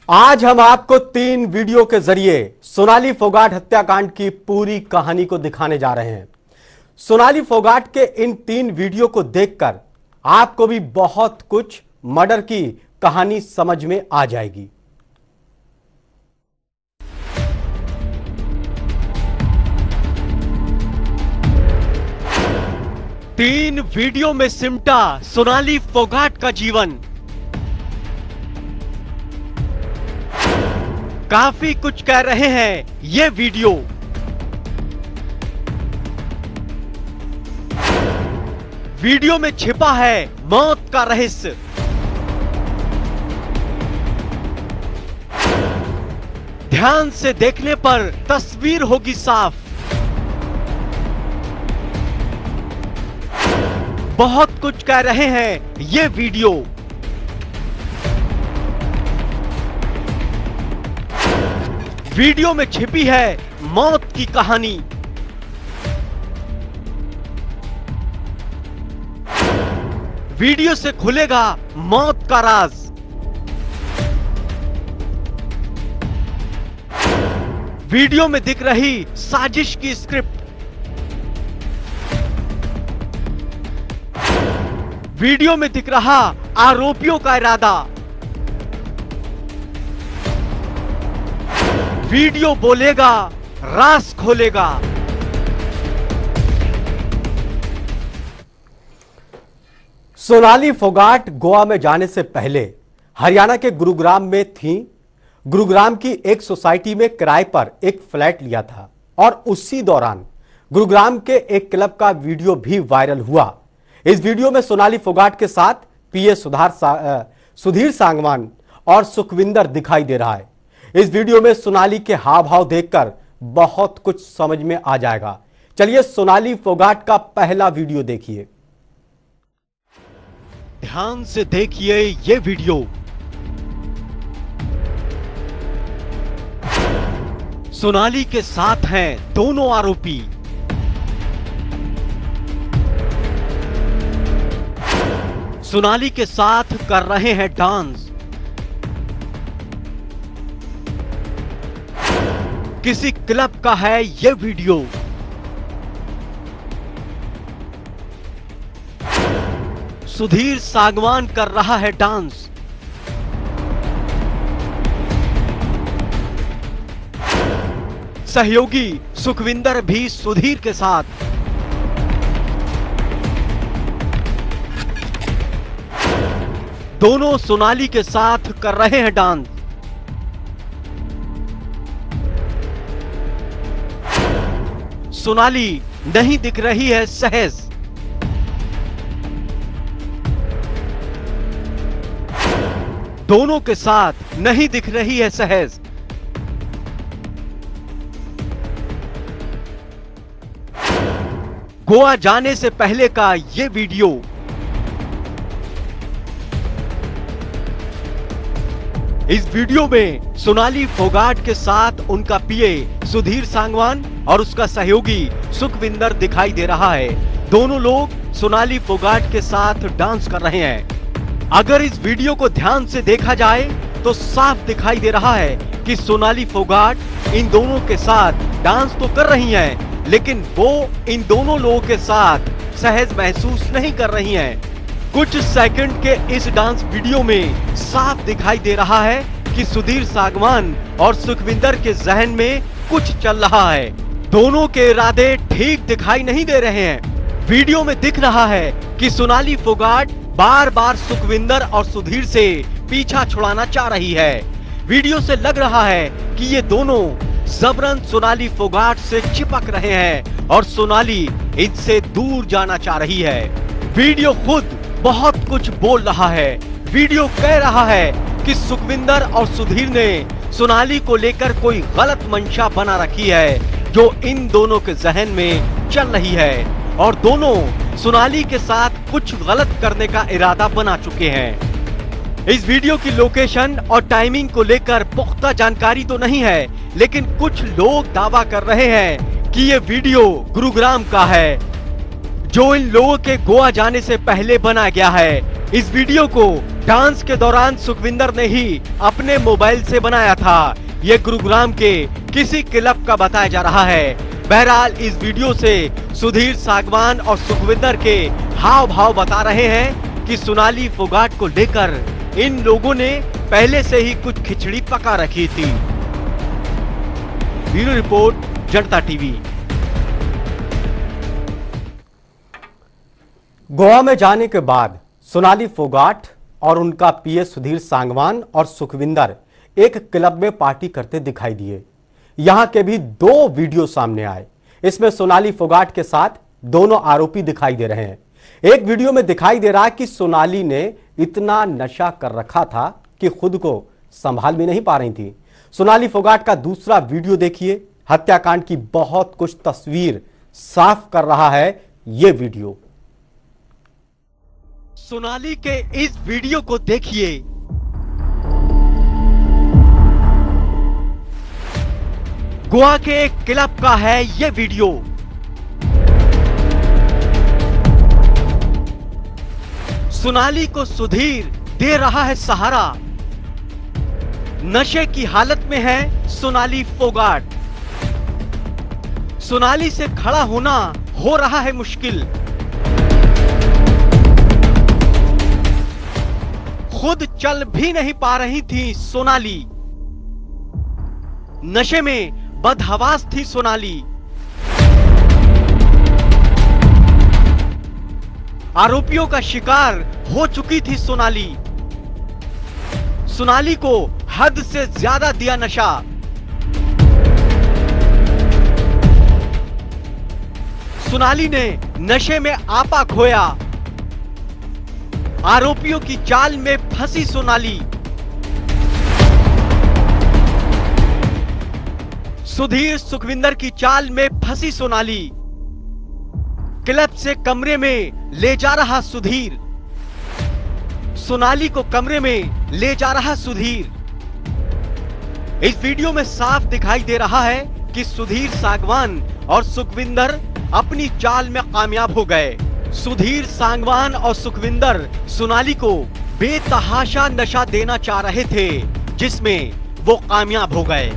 आज हम आपको 3 वीडियो के जरिए सोनाली फोगाट हत्याकांड की पूरी कहानी को दिखाने जा रहे हैं। सोनाली फोगाट के इन 3 वीडियो को देखकर आपको भी बहुत कुछ मर्डर की कहानी समझ में आ जाएगी। तीन वीडियो में सिमटा सोनाली फोगाट का जीवन। काफी कुछ कह रहे हैं ये वीडियो। वीडियो में छिपा है मौत का रहस्य। ध्यान से देखने पर तस्वीर होगी साफ। बहुत कुछ कह रहे हैं ये वीडियो। वीडियो में छिपी है मौत की कहानी। वीडियो से खुलेगा मौत का राज। वीडियो में दिख रही साजिश की स्क्रिप्ट। वीडियो में दिख रहा आरोपियों का इरादा। वीडियो बोलेगा, राज खोलेगा। सोनाली फोगाट गोवा में जाने से पहले हरियाणा के गुरुग्राम में थी। गुरुग्राम की एक सोसाइटी में किराए पर एक फ्लैट लिया था और उसी दौरान गुरुग्राम के एक क्लब का वीडियो भी वायरल हुआ। इस वीडियो में सोनाली फोगाट के साथ पीए सुधीर सांगवान और सुखविंदर दिखाई दे रहा है। इस वीडियो में सोनाली के हाव भाव देखकर बहुत कुछ समझ में आ जाएगा। चलिए सोनाली फोगाट का पहला वीडियो देखिए। ध्यान से देखिए ये वीडियो। सोनाली के साथ हैं दोनों आरोपी। सोनाली के साथ कर रहे हैं डांस। किसी क्लब का है यह वीडियो। सुधीर सांगवान कर रहा है डांस। सहयोगी सुखविंदर भी सुधीर के साथ। दोनों सोनाली के साथ कर रहे हैं डांस। सोनाली नहीं दिख रही है सहज। दोनों के साथ नहीं दिख रही है सहज। गोवा जाने से पहले का यह वीडियो। इस वीडियो में सोनाली फोगाट के साथ उनका पीए सुधीर सांगवान और उसका सहयोगी सुखविंदर दिखाई दे रहा है। दोनों लोग सोनाली फोगाट के साथ डांस कर रहे हैं। अगर इस वीडियो को ध्यान से देखा जाए तो साफ दिखाई दे रहा है कि सोनाली फोगाट इन दोनों के साथ डांस तो कर रही हैं, लेकिन वो इन दोनों लोगों के साथ सहज महसूस नहीं कर रही हैं। कुछ सेकंड के इस डांस वीडियो में साफ दिखाई दे रहा है कि सुधीर सांगवान और सुखविंदर के जहन में कुछ चल रहा है। दोनों के इरादे ठीक दिखाई नहीं दे रहे हैं। वीडियो में दिख रहा है कि सोनाली फोगाट बार बार सुखविंदर और सुधीर से पीछा छुड़ाना चाह रही है। वीडियो से लग रहा है कि ये दोनों जबरन सोनाली फोगाट से चिपक रहे हैं और सोनाली इनसे दूर जाना चाह रही है। वीडियो खुद बहुत कुछ बोल रहा है। वीडियो कह रहा है कि सुखविंदर और सुधीर ने सोनाली को लेकर कोई गलत मंशा बना रखी है जो इन दोनों के जहन में चल रही है और दोनों सोनाली के साथ कुछ गलत करने का इरादा बना चुके हैं। इस वीडियो की लोकेशन और टाइमिंग को लेकर पुख्ता जानकारी तो नहीं है, लेकिन कुछ लोग दावा कर रहे हैं कि ये वीडियो गुरुग्राम का है जो इन लोगों के गोवा जाने से पहले बना गया है। इस वीडियो को डांस के दौरान सुखविंदर ने ही अपने मोबाइल से बनाया था। ये गुरुग्राम के किसी क्लब का बताया जा रहा है। बहरहाल इस वीडियो से सुधीर सागवान और सुखविंदर के हाव भाव बता रहे हैं कि सोनाली फोगाट को लेकर इन लोगों ने पहले से ही कुछ खिचड़ी पका रखी थी। ब्यूरो रिपोर्ट, जनता टीवी। गोवा में जाने के बाद सोनाली फोगाट और उनका पीए सुधीर सांगवान और सुखविंदर एक क्लब में पार्टी करते दिखाई दिए। यहां के भी 2 वीडियो सामने आए। इसमें सोनाली फोगाट के साथ दोनों आरोपी दिखाई दे रहे हैं। एक वीडियो में दिखाई दे रहा है कि सोनाली ने इतना नशा कर रखा था कि खुद को संभाल भी नहीं पा रही थी। सोनाली फोगाट का दूसरा वीडियो देखिए। हत्याकांड की बहुत कुछ तस्वीर साफ कर रहा है यह वीडियो। सोनाली के इस वीडियो को देखिए। गोवा के एक क्लब का है यह वीडियो। सोनाली को सुधीर दे रहा है सहारा। नशे की हालत में है सोनाली फोगाट। सोनाली से खड़ा होना हो रहा है मुश्किल। खुद चल भी नहीं पा रही थी सोनाली। नशे में बदहवास थी सोनाली। आरोपियों का शिकार हो चुकी थी सोनाली। सोनाली को हद से ज्यादा दिया नशा। सोनाली ने नशे में आपा खोया। आरोपियों की जाल में फंसी सोनाली। सुधीर सुखविंदर की चाल में फंसी सोनाली। क्लब से कमरे में ले जा रहा सुधीर। सोनाली को कमरे में ले जा रहा सुधीर। इस वीडियो में साफ दिखाई दे रहा है कि सुधीर सांगवान और सुखविंदर अपनी चाल में कामयाब हो गए। सुधीर सांगवान और सुखविंदर सोनाली को बेतहाशा नशा देना चाह रहे थे, जिसमें वो कामयाब हो गए।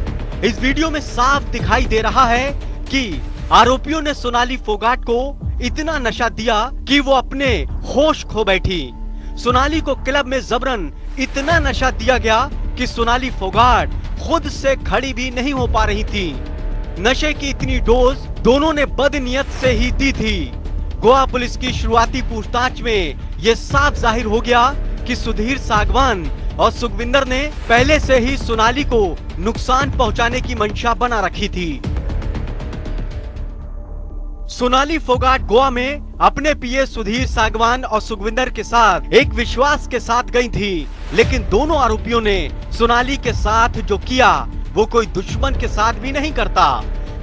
इस वीडियो में साफ दिखाई दे रहा है कि आरोपियों ने सोनाली फोगाट को इतना नशा दिया कि वो अपने होश खो बैठी। सोनाली को क्लब में जबरन इतना नशा दिया गया कि सोनाली फोगाट खुद से खड़ी भी नहीं हो पा रही थी। नशे की इतनी डोज दोनों ने बदनीयत से ही दी थी। गोवा पुलिस की शुरुआती पूछताछ में यह साफ जाहिर हो गया कि सुधीर सांगवान और सुखविंदर ने पहले से ही सोनाली को नुकसान पहुंचाने की मंशा बना रखी थी। सोनाली फोगाट गोवा में अपने पीए सुधीर सांगवान और सुखविंदर के साथ एक विश्वास के साथ गई थी, लेकिन दोनों आरोपियों ने सोनाली के साथ जो किया वो कोई दुश्मन के साथ भी नहीं करता।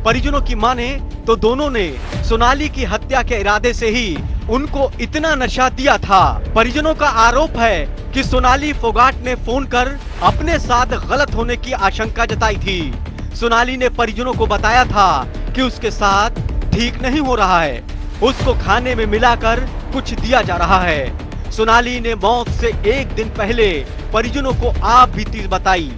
परिजनों की माने तो दोनों ने सोनाली की हत्या के इरादे से ही उनको इतना नशा दिया था। परिजनों का आरोप है कि सोनाली फोगाट ने फोन कर अपने साथ गलत होने की आशंका जताई थी। सोनाली ने परिजनों को बताया था कि उसके साथ ठीक नहीं हो रहा है, उसको खाने में मिलाकर कुछ दिया जा रहा है। सोनाली ने मौत से एक दिन पहले परिजनों को आप बीती बताई।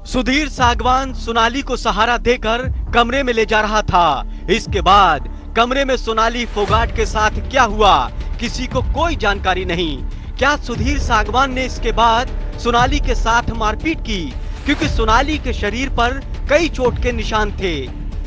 सुधीर सांगवान सोनाली को सहारा देकर कमरे में ले जा रहा था। इसके बाद कमरे में सोनाली फोगाट के साथ क्या हुआ किसी को कोई जानकारी नहीं। क्या सुधीर सांगवान ने इसके बाद सोनाली के साथ मारपीट की, क्योंकि सोनाली के शरीर पर कई चोट के निशान थे।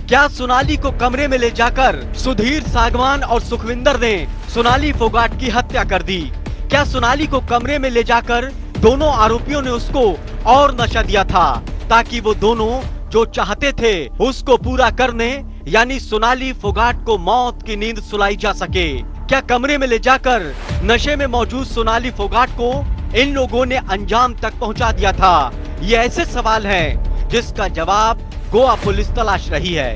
क्या सोनाली को कमरे में ले जाकर सुधीर सांगवान और सुखविंदर ने सोनाली फोगाट की हत्या कर दी? क्या सोनाली को कमरे में ले जाकर दोनों आरोपियों ने उसको और नशा दिया था ताकि वो दोनों जो चाहते थे उसको पूरा करने, यानी सोनाली फोगाट को मौत की नींद सुलाई जा सके? क्या कमरे में ले जाकर नशे में मौजूद सोनाली फोगाट को इन लोगों ने अंजाम तक पहुंचा दिया था? ये ऐसे सवाल हैं जिसका जवाब गोवा पुलिस तलाश रही है।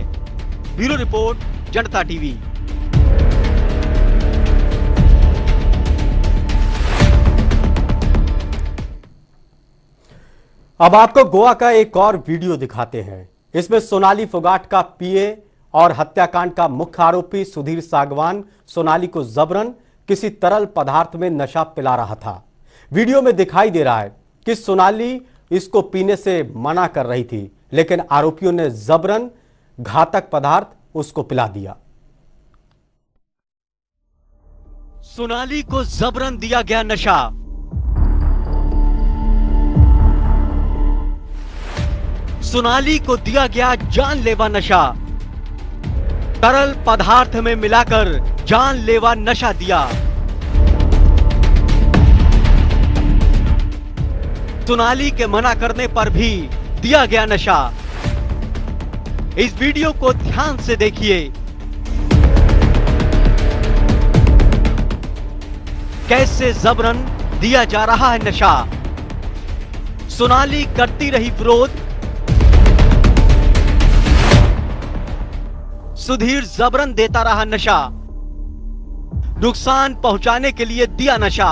ब्यूरो रिपोर्ट, जनता टीवी। अब आपको गोवा का एक और वीडियो दिखाते हैं। इसमें सोनाली फोगाट का पीए और हत्याकांड का मुख्य आरोपी सुधीर सांगवान सोनाली को जबरन किसी तरल पदार्थ में नशा पिला रहा था। वीडियो में दिखाई दे रहा है कि सोनाली इसको पीने से मना कर रही थी, लेकिन आरोपियों ने जबरन घातक पदार्थ उसको पिला दिया। सोनाली को जबरन दिया गया नशा। सोनाली को दिया गया जानलेवा नशा। तरल पदार्थ में मिलाकर जानलेवा नशा दिया। सोनाली के मना करने पर भी दिया गया नशा। इस वीडियो को ध्यान से देखिए। कैसे जबरन दिया जा रहा है नशा। सोनाली करती रही विरोध। सुधीर जबरन देता रहा नशा। नुकसान पहुंचाने के लिए दिया नशा।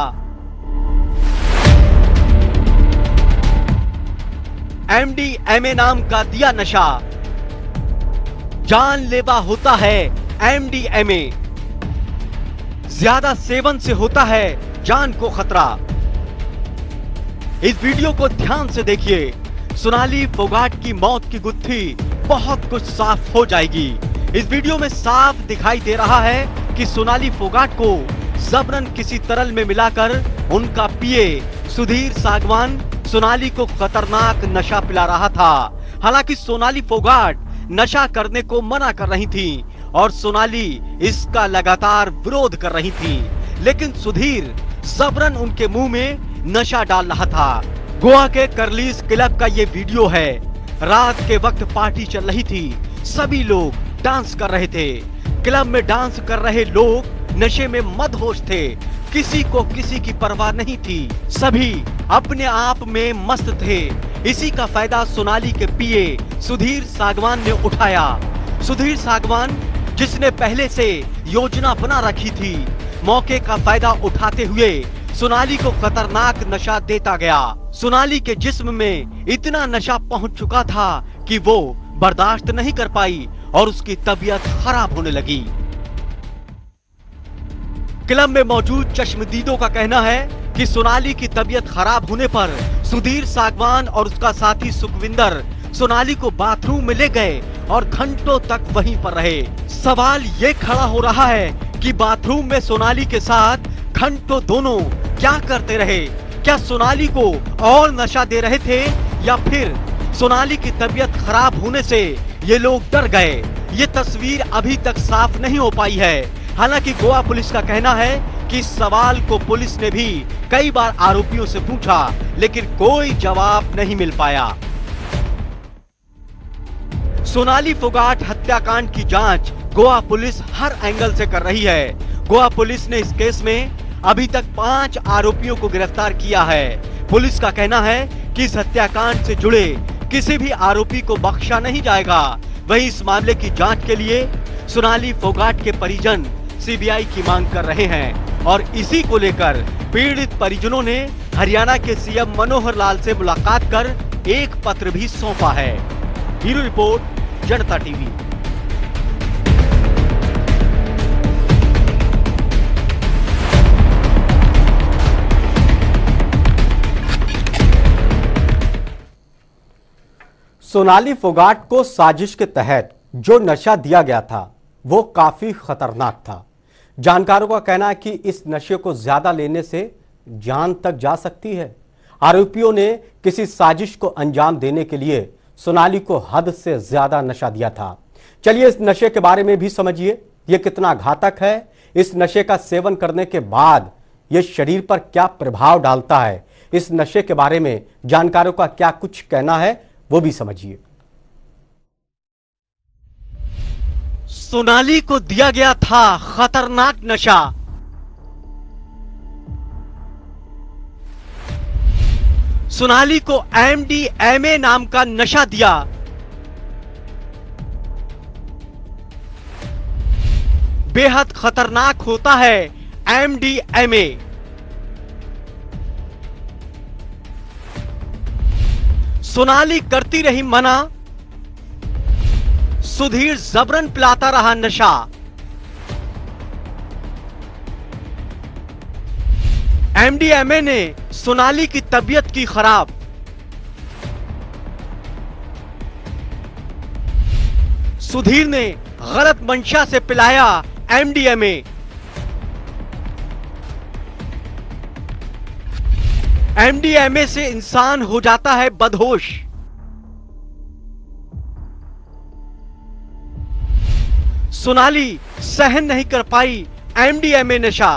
MDMA नाम का दिया नशा। जानलेवा होता है MDMA। ज्यादा सेवन से होता है जान को खतरा। इस वीडियो को ध्यान से देखिए। सोनाली फोगाट की मौत की गुत्थी बहुत कुछ साफ हो जाएगी। इस वीडियो में साफ दिखाई दे रहा है कि सोनाली फोगाट को जबरन किसी तरल में मिलाकर उनका पीए सुधीर सागवान सोनाली को खतरनाक नशा पिला रहा था। हालांकि सोनाली फोगाट नशा करने को मना कर रही थी और सोनाली इसका लगातार विरोध कर रही थी, लेकिन सुधीर जबरन उनके मुंह में नशा डाल रहा था। गोवा के करलीस क्लब का ये वीडियो है। रात के वक्त पार्टी चल रही थी। सभी लोग डांस कर रहे थे। क्लब में डांस कर रहे लोग नशे में मदहोश थे। किसी को किसी की परवाह नहीं थी। सभी अपने आप में मस्त थे। इसी का फायदा सोनाली के पीए सुधीर सागवान ने उठाया। सुधीर सागवान जिसने पहले से योजना बना रखी थी, मौके का फायदा उठाते हुए सोनाली को खतरनाक नशा देता गया। सोनाली के जिस्म में इतना नशा पहुंच चुका था कि वो बर्दाश्त नहीं कर पाई और उसकी तबीयत खराब होने लगी। क्लब में मौजूद चश्मदीदों का कहना है कि सोनाली की तबीयत खराब होने पर सुधीर सागवान और उसका साथी सुखविंदर सोनाली को बाथरूम में ले गए और घंटों तक वहीं पर रहे। सवाल ये खड़ा हो रहा है कि बाथरूम में सोनाली के साथ घंटों दोनों क्या करते रहे। क्या सोनाली को और नशा दे रहे थे या फिर सोनाली की तबीयत खराब होने से ये लोग डर गए। ये तस्वीर अभी तक साफ नहीं हो पाई है। हालांकि गोवा पुलिस का कहना है कि इस सवाल को पुलिस ने भी कई बार आरोपियों से पूछा, लेकिन कोई जवाब नहीं मिल पाया। सोनाली फोगाट हत्याकांड की जांच गोवा पुलिस हर एंगल से कर रही है। गोवा पुलिस ने इस केस में अभी तक 5 आरोपियों को गिरफ्तार किया है। पुलिस का कहना है कि इस हत्याकांड से जुड़े किसी भी आरोपी को बख्शा नहीं जाएगा। वहीं इस मामले की जांच के लिए सोनाली फोगाट के परिजन सीबीआई की मांग कर रहे हैं और इसी को लेकर पीड़ित परिजनों ने हरियाणा के सीएम मनोहर लाल से मुलाकात कर एक पत्र भी सौंपा है। ब्यूरो रिपोर्ट, जनता टीवी। सोनाली फोगाट को साजिश के तहत जो नशा दिया गया था वो काफी खतरनाक था। जानकारों का कहना है कि इस नशे को ज्यादा लेने से जान तक जा सकती है। आरोपियों ने किसी साजिश को अंजाम देने के लिए सोनाली को हद से ज्यादा नशा दिया था। चलिए इस नशे के बारे में भी समझिए, ये कितना घातक है। इस नशे का सेवन करने के बाद ये शरीर पर क्या प्रभाव डालता है, इस नशे के बारे में जानकारों का क्या कुछ कहना है वो भी समझिए। सोनाली को दिया गया था खतरनाक नशा। सोनाली को MDMA नाम का नशा दिया। बेहद खतरनाक होता है MDMA। सोनाली करती रही मना, सुधीर जबरन पिलाता रहा नशा। एमडीएमए ने सोनाली की तबीयत की खराब। सुधीर ने गलत मंशा से पिलाया एमडीएमए। एमडीएमए से इंसान हो जाता है बदहोश। सोनाली सहन नहीं कर पाई एमडीएमए नशा।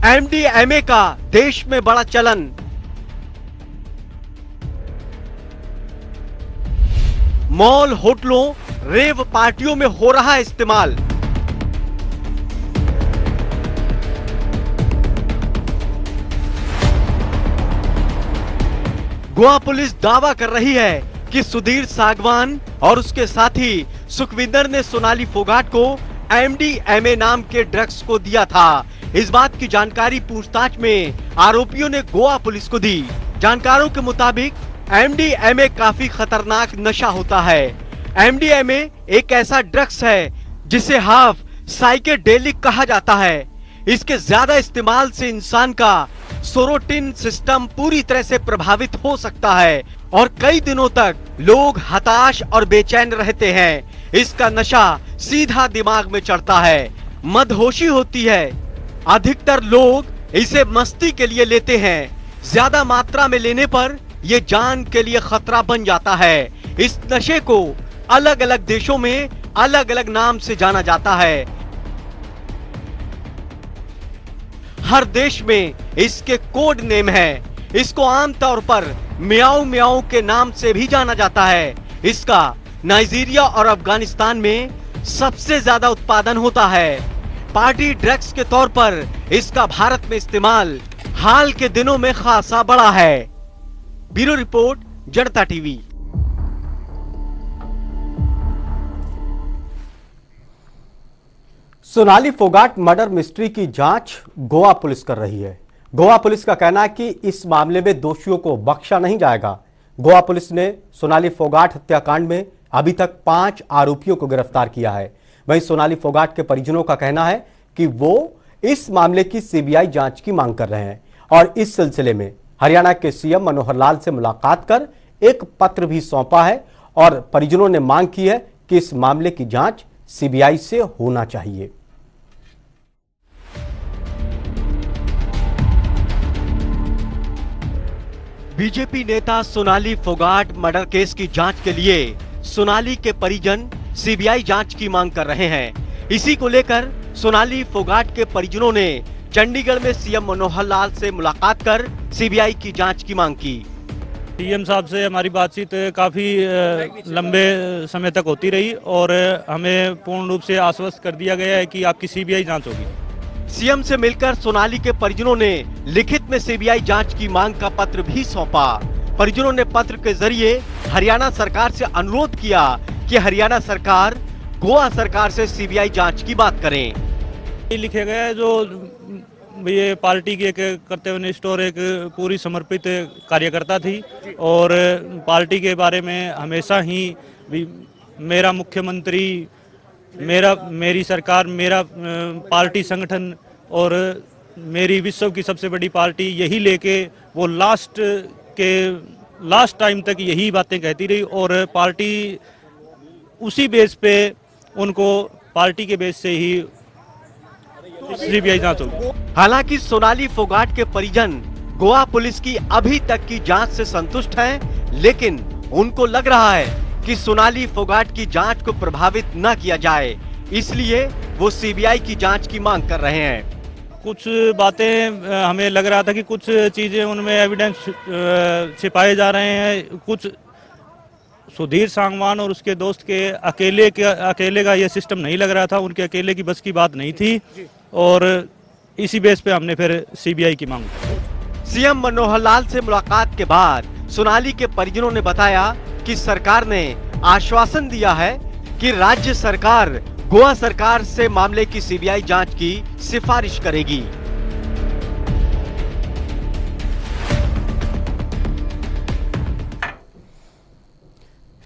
एमडीएमए का देश में बड़ा चलन। मॉल, होटलों, रेव पार्टियों में हो रहा है इस्तेमाल। गोवा पुलिस दावा कर रही है कि सुधीर सांगवान और उसके साथी सुखविंदर ने सोनाली फोगाट को एमडीएमए नाम के ड्रग्स को दिया था। इस बात की जानकारी पूछताछ में आरोपियों ने गोवा पुलिस को दी। जानकारों के मुताबिक एमडीएमए काफी खतरनाक नशा होता है। एमडीएमए एक ऐसा ड्रग्स है जिसे हाफ साइकेडेलिक कहा जाता है। इसके ज्यादा इस्तेमाल से इंसान का सेरोटोनिन सिस्टम पूरी तरह से प्रभावित हो सकता है और कई दिनों तक लोग हताश और बेचैन रहते हैं। इसका नशा सीधा दिमाग में चढ़ता है, मदहोशी होती है। अधिकतर लोग इसे मस्ती के लिए लेते हैं। ज्यादा मात्रा में लेने पर ये जान के लिए खतरा बन जाता है। इस नशे को अलग अलग देशों में अलग अलग नाम से जाना जाता है। हर देश में इसके कोड नेम है। इसको आमतौर पर मियाओ मियाओ के नाम से भी जाना जाता है। इसका नाइजीरिया और अफगानिस्तान में सबसे ज्यादा उत्पादन होता है। पार्टी ड्रग्स के तौर पर इसका भारत में इस्तेमाल हाल के दिनों में खासा बढ़ा है। ब्यूरो रिपोर्ट, जनता TV. Sonali Phogat murder mystery की जांच गोवा पुलिस कर रही है। गोवा पुलिस का कहना है कि इस मामले में दोषियों को बख्शा नहीं जाएगा। गोवा पुलिस ने सोनाली फोगाट हत्याकांड में अभी तक 5 आरोपियों को गिरफ्तार किया है। वहीं सोनाली फोगाट के परिजनों का कहना है कि वो इस मामले की सीबीआई जांच की मांग कर रहे हैं और इस सिलसिले में हरियाणा के सीएम मनोहर लाल से मुलाकात कर एक पत्र भी सौंपा है और परिजनों ने मांग की है कि इस मामले की जांच सीबीआई से होना चाहिए। बीजेपी नेता सोनाली फोगाट मर्डर केस की जांच के लिए सोनाली के परिजन सीबीआई जांच की मांग कर रहे हैं। इसी को लेकर सोनाली फोगाट के परिजनों ने चंडीगढ़ में सीएम मनोहर लाल से मुलाकात कर सीबीआई की जांच की मांग की। सीएम साहब से हमारी बातचीत काफी लंबे समय तक होती रही और हमें पूर्ण रूप से आश्वस्त कर दिया गया है कि आपकी सीबीआई जांच होगी। सीएम से मिलकर सोनाली के परिजनों ने लिखित में सीबीआई जांच की मांग का पत्र भी सौंपा। परिजनों ने पत्र के जरिए हरियाणा सरकार से अनुरोध किया कि हरियाणा सरकार गोवा सरकार से सीबीआई जांच की बात करें। लिखे गया है जो ये पार्टी की एक कर्तव्यनिष्ठ और एक पूरी समर्पित कार्यकर्ता थी और पार्टी के बारे में हमेशा ही मेरा मुख्यमंत्री, मेरी सरकार, मेरा पार्टी संगठन और मेरी विश्व की सबसे बड़ी पार्टी, यही लेके वो लास्ट टाइम तक यही बातें कहती रही और पार्टी उसी बेस पे उनको पार्टी के बेस से ही सीबीआई जांच होगी। हालांकि सोनाली फोगाट के परिजन गोवा पुलिस की अभी तक की जांच से संतुष्ट हैं, लेकिन उनको लग रहा है कि सोनाली फोगाट की जांच को प्रभावित न किया जाए, इसलिए वो सीबीआई की जांच की मांग कर रहे हैं। कुछ बातें हमें लग रहा था कि कुछ चीजें उनमें एविडेंस छिपाए जा रहे हैं। कुछ सुधीर सांगवान और उसके दोस्त के अकेले का ये सिस्टम नहीं लग रहा था, उनके अकेले की बस की बात नहीं थी और इसी बेस पे हमने फिर सीबीआई की मांग की। सीएम मनोहर लाल से मुलाकात के बाद सोनाली के परिजनों ने बताया कि सरकार ने आश्वासन दिया है कि राज्य सरकार गोवा सरकार से मामले की सीबीआई जांच की सिफारिश करेगी।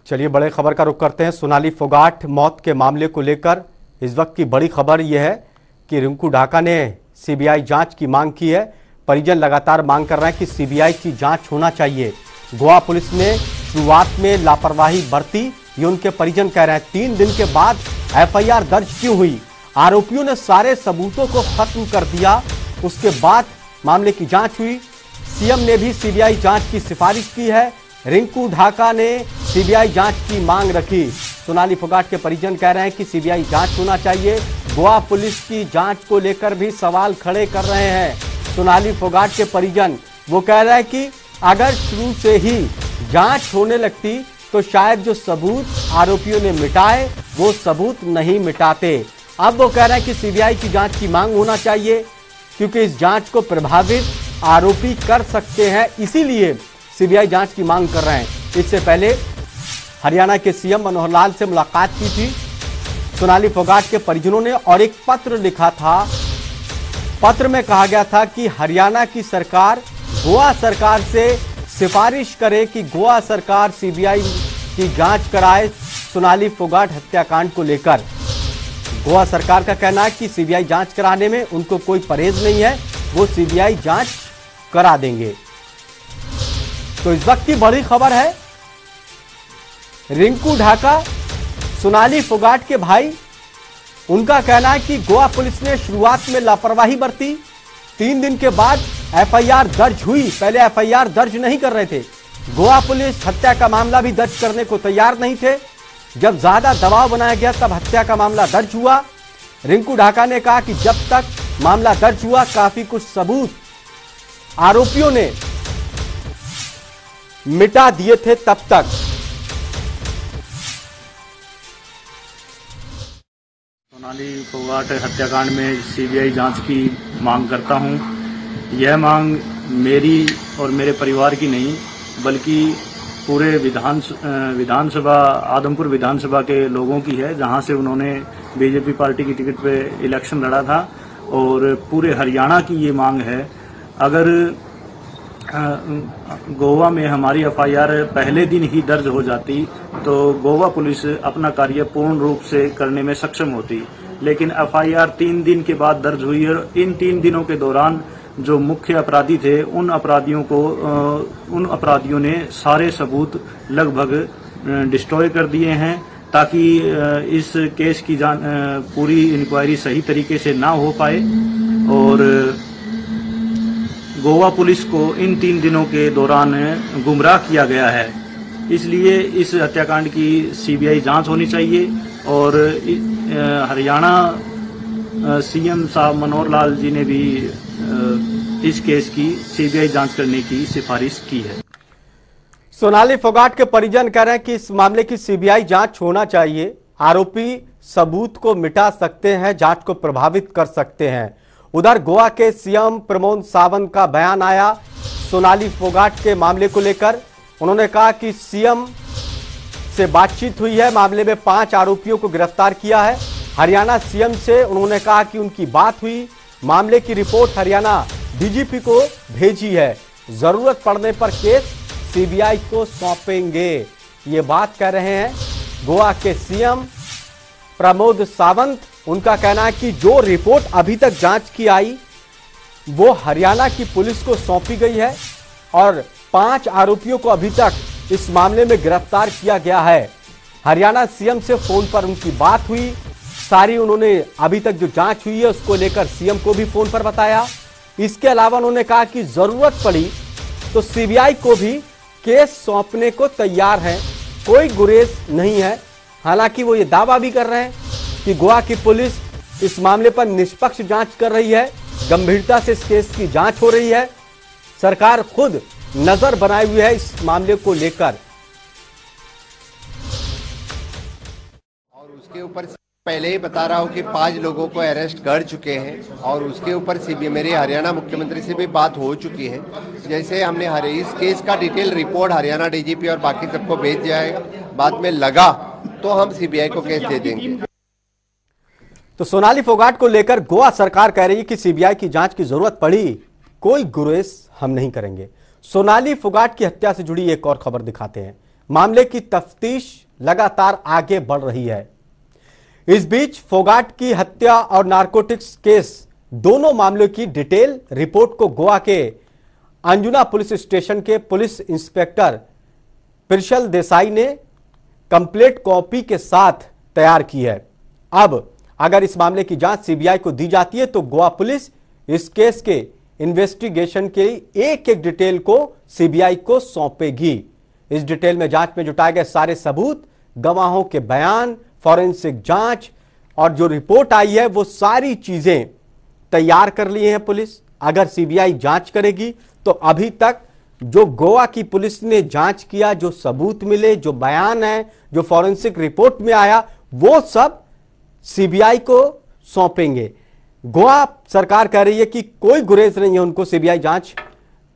चलिए बड़े खबर का रुख करते हैं। सोनाली फोगाट मौत के मामले को लेकर इस वक्त की बड़ी खबर यह है कि रिंकू ढाका ने सीबीआई जांच की मांग की है। परिजन लगातार मांग कर रहे हैं कि सीबीआई की जांच होना चाहिए। गोवा पुलिस ने शुरुआत में लापरवाही बरती, ये उनके परिजन कह रहे हैं। 3 दिन के बाद एफआईआर दर्ज क्यों हुई? आरोपियों ने सारे सबूतों को खत्म कर दिया, उसके बाद मामले की जांच हुई। सीएम ने भी सीबीआई जांच की सिफारिश की है। रिंकू ढाका ने सीबीआई जांच की मांग रखी। सोनाली फोगाट के परिजन कह रहे हैं कि सीबीआई जांच होना चाहिए। गोवा पुलिस की जांच को लेकर भी सवाल खड़े कर रहे हैं सोनाली फोगाट के परिजन। वो कह रहे हैं कि अगर शुरू से ही जांच होने लगती तो शायद जो सबूत आरोपियों ने मिटाए वो सबूत नहीं मिटाते। अब वो कह रहे हैं कि सीबीआई की जांच की मांग होना चाहिए, क्योंकि इस जांच को प्रभावित आरोपी कर सकते हैं, इसीलिए सीबीआई जांच की मांग कर रहे हैं। इससे पहले हरियाणा के सीएम मनोहर लाल से मुलाकात की थी सोनाली फोगाट के परिजनों ने और एक पत्र लिखा था। पत्र में कहा गया था कि हरियाणा की सरकार गोवा सरकार से सिफारिश करे कि गोवा सरकार सीबीआई की जांच कराए सोनाली फोगाट हत्याकांड को लेकर। गोवा सरकार का कहना है कि सीबीआई जांच कराने में उनको कोई परहेज नहीं है, वो सीबीआई जांच करा देंगे। तो इस वक्त की बड़ी खबर है, रिंकू ढाका सोनाली फोगाट के भाई, उनका कहना है कि गोवा पुलिस ने शुरुआत में लापरवाही बरती, 3 दिन के बाद एफआईआर दर्ज हुई। पहले एफआईआर दर्ज नहीं कर रहे थे। गोवा पुलिस हत्या का मामला भी दर्ज करने को तैयार नहीं थे। जब ज्यादा दबाव बनाया गया तब हत्या का मामला दर्ज हुआ। रिंकू ढाका ने कहा कि जब तक मामला दर्ज हुआ काफी कुछ सबूत आरोपियों ने मिटा दिए थे तब तक। सोनाली फोगाट हत्याकांड में सीबीआई जांच की मांग करता हूं। यह मांग मेरी और मेरे परिवार की नहीं, बल्कि पूरे विधानसभा आदमपुर विधानसभा के लोगों की है, जहां से उन्होंने बीजेपी पार्टी की टिकट पे इलेक्शन लड़ा था, और पूरे हरियाणा की ये मांग है। अगर गोवा में हमारी एफआईआर पहले दिन ही दर्ज हो जाती तो गोवा पुलिस अपना कार्य पूर्ण रूप से करने में सक्षम होती, लेकिन एफआईआर 3 दिन के बाद दर्ज हुई है। इन 3 दिनों के दौरान जो मुख्य अपराधी थे उन अपराधियों ने सारे सबूत लगभग डिस्ट्रॉय कर दिए हैं, ताकि इस केस की पूरी इंक्वायरी सही तरीके से ना हो पाए। और गोवा पुलिस को इन 3 दिनों के दौरान गुमराह किया गया है। इसलिए इस हत्याकांड की सीबीआई जांच होनी चाहिए, और हरियाणा सीएम साहब मनोहर लाल जी ने भी इस केस की सीबीआई जांच करने की सिफारिश की है। सोनाली फोगाट के परिजन कह रहे हैं कि इस मामले की सीबीआई जांच होना चाहिए। आरोपी सबूत को मिटा सकते हैं, जांच को प्रभावित कर सकते हैं। उधर गोवा के सीएम प्रमोद सावंत का बयान आया सोनाली फोगाट के मामले को लेकर। उन्होंने कहा कि सीएम से बातचीत हुई है, मामले में 5 आरोपियों को गिरफ्तार किया है। हरियाणा सीएम से उन्होंने कहा कि उनकी बात हुई, मामले की रिपोर्ट हरियाणा डीजीपी को भेजी है, जरूरत पड़ने पर केस सीबीआई को सौंपेंगे। ये बात कह रहे हैं गोवा के सीएम प्रमोद सावंत। उनका कहना है कि जो रिपोर्ट अभी तक जांच की आई वो हरियाणा की पुलिस को सौंपी गई है, और 5 आरोपियों को अभी तक इस मामले में गिरफ्तार किया गया है। हरियाणा सीएम से फोन पर उनकी बात हुई, सारी उन्होंने अभी तक जो जांच हुई है उसको लेकर सीएम को भी फोन पर बताया। इसके अलावा उन्होंने कहा कि जरूरत पड़ी तो सीबीआई को भी केस सौंपने को तैयार हैं, कोई गुरेज नहीं है। हालांकि वो ये दावा भी कर रहे हैं कि गोवा की पुलिस इस मामले पर निष्पक्ष जांच कर रही है, गंभीरता से इस केस की जांच हो रही है, सरकार खुद नजर बनाए हुई है इस मामले को लेकर। और उसके ऊपर पहले ही बता रहा हूं कि 5 लोगों को अरेस्ट कर चुके हैं, और उसके ऊपर मेरे हरियाणा मुख्यमंत्री से भी बात हो चुकी है। जैसे हमने इस केस का डिटेल रिपोर्ट हरियाणा डीजीपी और बाकी सबको भेज दिया है, बाद में लगा तो हम सीबीआई को केस दे देंगे। तो सोनाली फोगाट को लेकर गोवा सरकार कह रही है कि सीबीआई की जांच की जरूरत पड़ी, कोई गुरेज हम नहीं करेंगे। सोनाली फोगाट की हत्या से जुड़ी एक और खबर दिखाते हैं। मामले की तफ्तीश लगातार आगे बढ़ रही है। इस बीच फोगाट की हत्या और नारकोटिक्स केस दोनों मामलों की डिटेल रिपोर्ट को गोवा के अंजुना पुलिस स्टेशन के पुलिस इंस्पेक्टर पिरशल देसाई ने कंप्लीट कॉपी के साथ तैयार की है। अब अगर इस मामले की जांच सीबीआई को दी जाती है तो गोवा पुलिस इस केस के इन्वेस्टिगेशन के एक एक डिटेल को सीबीआई को सौंपेगी। इस डिटेल में जांच में जुटाए गए सारे सबूत, गवाहों के बयान, फॉरेंसिक जांच और जो रिपोर्ट आई है वो सारी चीजें तैयार कर ली हैं पुलिस। अगर सीबीआई जांच करेगी तो अभी तक जो गोवा की पुलिस ने जांच किया, जो सबूत मिले, जो बयान है, जो फॉरेंसिक रिपोर्ट में आया, वो सब सीबीआई को सौंपेंगे। गोवा सरकार कह रही है कि कोई गुरेज नहीं है उनको सीबीआई जांच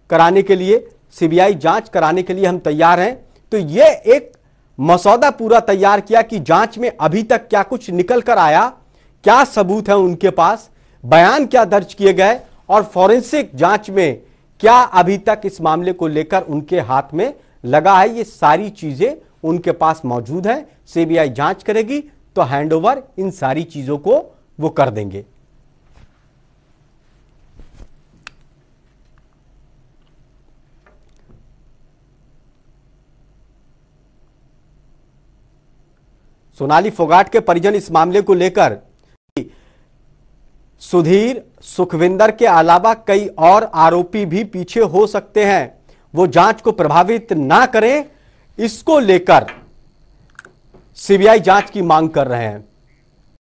कराने के लिए। सीबीआई जांच कराने के लिए हम तैयार हैं। तो ये एक मसौदा पूरा तैयार किया कि जांच में अभी तक क्या कुछ निकल कर आया, क्या सबूत है उनके पास, बयान क्या दर्ज किए गए और फॉरेंसिक जांच में क्या अभी तक इस मामले को लेकर उनके हाथ में लगा है। ये सारी चीजें उनके पास मौजूद है। सीबीआई जांच करेगी तो हैंडओवर इन सारी चीजों को वो कर देंगे। सोनाली फोगाट के परिजन इस मामले को लेकर सुधीर, सुखविंदर के अलावा कई और आरोपी भी पीछे हो सकते हैं, वो जांच को प्रभावित ना करें, इसको लेकर सीबीआई जांच की मांग कर रहे हैं।